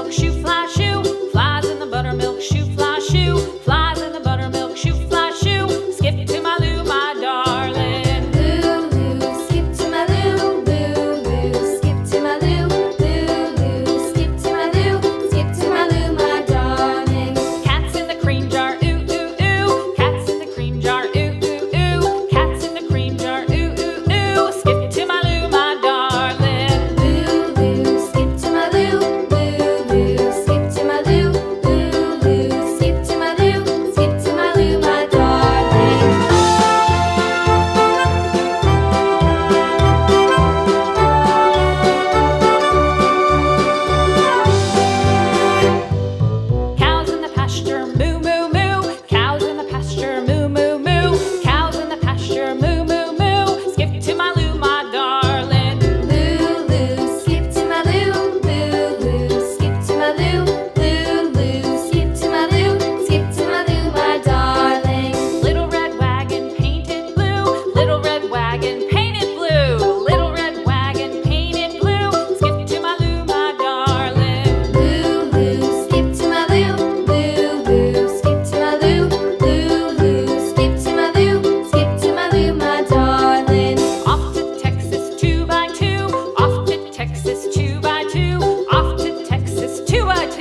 buttermilk shoe, fly shoe. Flies in the buttermilk shoe, fly shoe. Flies in the buttermilk shoe, fly shoe. Skip to my Lou, my darling. Lou, skip to my Lou, Lou, skip to my Lou, Lou, skip to my Lou, skip to my Lou, my darling. Cats in the cream jar, ooh, ooh, ooh. Cats in the cream jar, ooh, ooh, ooh. Cats in the cream jar, ooh, ooh, ooh. Skip to my Lou, my darling. Lou, skip to my Lou, Lou, skip to my Lou, Lou, skip to my Lou, skip to my Lou, my darling. Cows in the pasture, moo, moo, moo. Cows in the pasture, moo, moo, moo. Cows in the pasture, moo, moo, moo. Skip to my Lou, my darling. Lou, skip to my Lou, Lou, skip to my Lou, Lou, skip to my Lou, skip to my Lou, my darling. Little red wagon painted blue. Little red wagon painted blue. Little red wagon painted blue. Skip to my Lou, my darling. Lou, skip to my Lou, Lou, skip to my Lou, Lou, skip to my Lou, skip to my Lou, my darling. Off to Texas 2x2. Off to Texas 2x2. Off to Texas 2x2.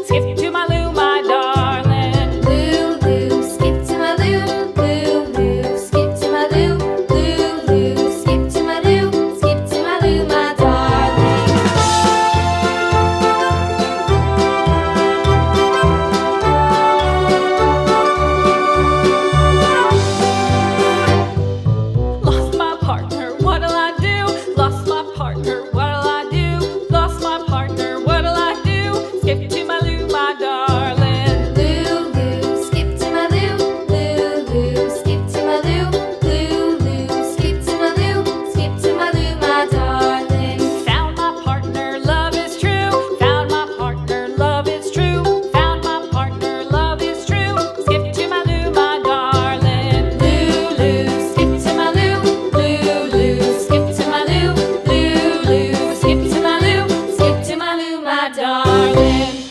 Skip to my Lou, my darling. Lou, skip to my Lou, Lou, skip to my Lou, Lou, skip to my Lou, skip to my Lou, my darling. Lost my partner, what'll I do? Lost my partner, what'll I do? Lost my partner, what'll I do? Skip to my Lou, my darling. Lou, skip to my Lou, Lou, skip to my Lou, Lou, skip to my Lou, skip to my Lou, my darling. Found my partner, love is true. Found my partner, love is true. Found my partner, love is true. Skip to my Lou, my darling. Lou, skip to my Lou, Lou, skip to my Lou, Lou, skip to my Lou, skip to my Lou, my darling.